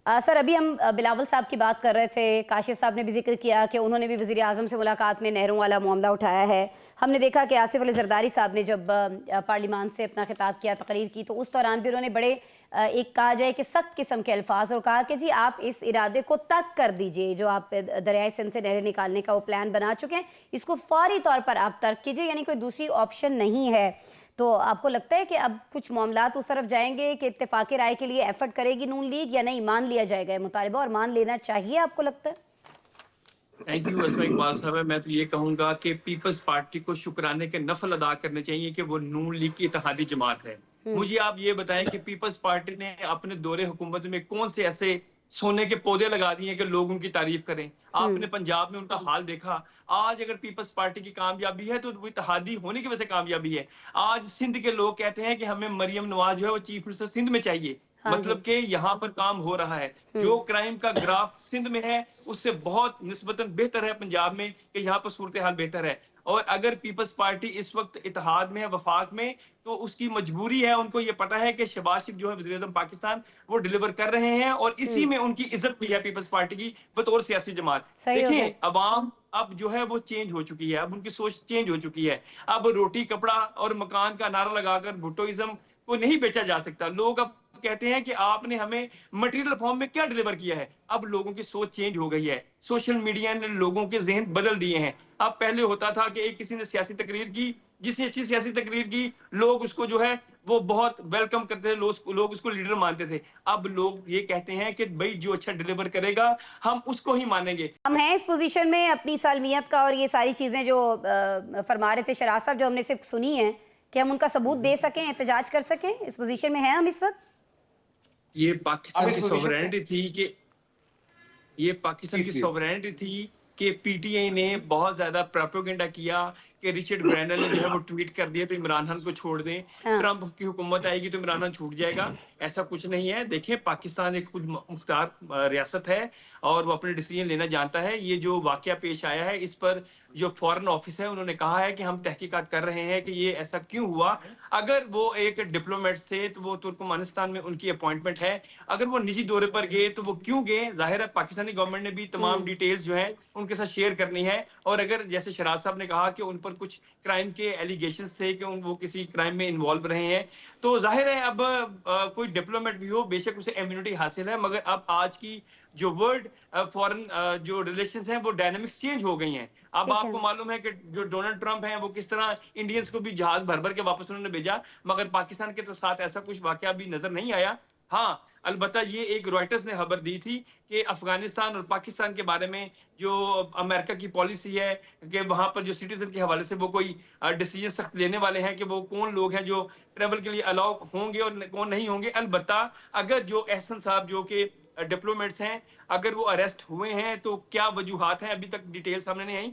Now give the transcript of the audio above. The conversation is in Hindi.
सर अभी हम बिलावल साहब की बात कर रहे थे, काशिफ साहब ने भी जिक्र किया कि उन्होंने भी वज़ीर आज़म से मुलाकात में नहरों वाला मामला उठाया है। हमने देखा कि आसिफ अली ज़रदारी साहब ने जब पार्लियामान से अपना खिताब किया, तकरीर की, तो उस दौरान भी उन्होंने बड़े एक कहा जाए कि सख्त किस्म के अल्फाज और कहा कि जी आप इस इरादे को तर्क कर दीजिए, जो आप दरियाए सिंध से नहरें निकालने का वो प्लान बना चुके हैं, इसको फौरी तौर पर आप तर्क कीजिए, यानी कोई दूसरी ऑप्शन नहीं है। तो आपको लगता है कि अब कुछ मामलात उस तरफ जाएंगे कि इत्तेफाक राय के लिए एफर्ट करेगी नून लीग, या नहीं मान लिया जाएगा ये मुतालबा, और मान लेना चाहिए, आपको लगता है? थैंक यू अस्मा इकबाल साहब। मैं तो ये कहूंगा कि पीपल्स पार्टी को शुक्राने के नफल अदा करने चाहिए कि वो नून लीग की इत्तेहादी जमात है। हम्म। मुझे आप ये बताएं कि पीपल्स पार्टी ने अपने दौरे हुकूमत में कौन से ऐसे सोने के पौधे लगा दिए कि लोग उनकी तारीफ करें। आपने हम्म। पंजाब में उनका हाल देखा। आज अगर पीपल्स पार्टी की कामयाबी है तो वो इत्तेहादी होने की वजह से कामयाबी है। आज सिंध के लोग कहते हैं कि हमें मरियम नवाज जो है वो चीफ मिनिस्टर सिंध में चाहिए। हाँ जी। मतलब कि यहाँ पर काम हो रहा है। जो हम्म। क्राइम का ग्राफ सिंध में है उससे बहुत निस्बतन बेहतर है पंजाब में, कि यहाँ पर सूरत हाल बेहतर है। और अगर पीपल्स पार्टी इस वक्त इत्तेहाद में है, वफाक में, तो उसकी मजबूरी है। उनको ये पता है कि शहबाज शरीफ जो है वज़ीर आज़म पाकिस्तान, वो डिलीवर कर रहे हैं और इसी हम्म। में उनकी इज्जत भी है पीपल्स पार्टी की बतौर सियासी जमात। सही हो गया। देखिए अवाम अब जो है वो चेंज हो चुकी है, अब उनकी सोच चेंज हो चुकी है। अब रोटी कपड़ा और मकान का नारा लगाकर भुट्टोइज्म को नहीं बेचा जा सकता। लोग अब कहते हैं कि आपने हमें मटेरियल फॉर्म में क्या डिलीवर किया है। अब लोगों की सोच चेंज हो गई है। सोशल मीडिया ने लोगों के ज़हन बदल दिए हैं। अब पहले होता था कि एक किसी ने सियासी तकरीर की, जिसने अच्छी सियासी तकरीर की, लोग उसको जो है वो बहुत वेलकम करते थे, लोग उसको लीडर मानते थे। अब लोग ये कहते हैं कि भई जो अच्छा डिलीवर करेगा हम उसको ही मानेंगे। हम हैं इस पोजीशन में अपनी सालमियत का और ये सारी चीज़ें जो फरमा रहे थे शराज साहब, जो हमने सिर्फ सुनी है, कि हम उनका सबूत दे सकें, एहतजाज कर सकें, इस पोजीशन में हैं हम इस वक्त? ये अब पाकिस्तान इस की पोजीशन पे सॉवरेनिटी थी कि ये पाकिस्तान प्लीज की प्लीज। सॉवरेनिटी थी कि पीटीआई ने बहुत ज्यादा प्रोपेगेंडा किया कि रिचर्ड ब्रांडन ने जो है वो ट्वीट कर दिया तो इमरान खान को छोड़ दें, हाँ। ट्रंप की हुकूमत आएगी तो इमरान खान छूट जाएगा। ऐसा कुछ नहीं है। देखिए पाकिस्तान एक खुद मुख्तार रियासत है और वो अपने डिसीजन लेना जानता है। ये जो वाकया पेश आया है इस पर जो फॉरेन ऑफिस है उन्होंने कहा है कि हम तहकीकात कर रहे हैं कि ये ऐसा क्यों हुआ। अगर वो एक डिप्लोमेट थे तो वो तुर्कमानिस्तान में उनकी अपॉइंटमेंट है। अगर वो निजी दौरे पर गए तो वो क्यों गए, जाहिर है पाकिस्तानी गवर्नमेंट ने भी तमाम हम्म। डिटेल्स जो है उनके साथ शेयर करनी है। और अगर जैसे शराज साहब ने कहा कि उन पर कुछ क्राइम के एलिगेशंस थे कि वो किसी क्राइम में इन्वॉल्व रहे हैं, तो जाहिर है अब कोई डिप्लोमेट भी हो बेशक उसे इम्यूनिटी हासिल है, मगर अब आज की जो वर्ल्ड फॉरेन जो रिलेशंस हैं वो डायनामिक्स चेंज हो गई हैं। अब ठीक है। आपको मालूम है कि जो डोनाल्ड ट्रंप हैं वो किस तरह इंडियंस को भी जहाज भर भर के वापस उन्होंने भेजा, मगर पाकिस्तान के तो साथ ऐसा कुछ वाकया अभी नजर नहीं आया। हाँ, अलबत्ता ये एक रॉयटर्स ने खबर दी थी कि अफगानिस्तान और पाकिस्तान के बारे में जो अमेरिका की पॉलिसी है कि वहां पर जो सिटीजन के हवाले से वो कोई डिसीजन सख्त लेने वाले हैं कि वो कौन लोग हैं जो ट्रेवल के लिए अलाउ होंगे और कौन नहीं होंगे। अलबत्ता अगर जो एहसन साहब जो कि डिप्लोमेट्स हैं, अगर वो अरेस्ट हुए हैं तो क्या वजूहात हैं, अभी तक डिटेल सामने नहीं आई।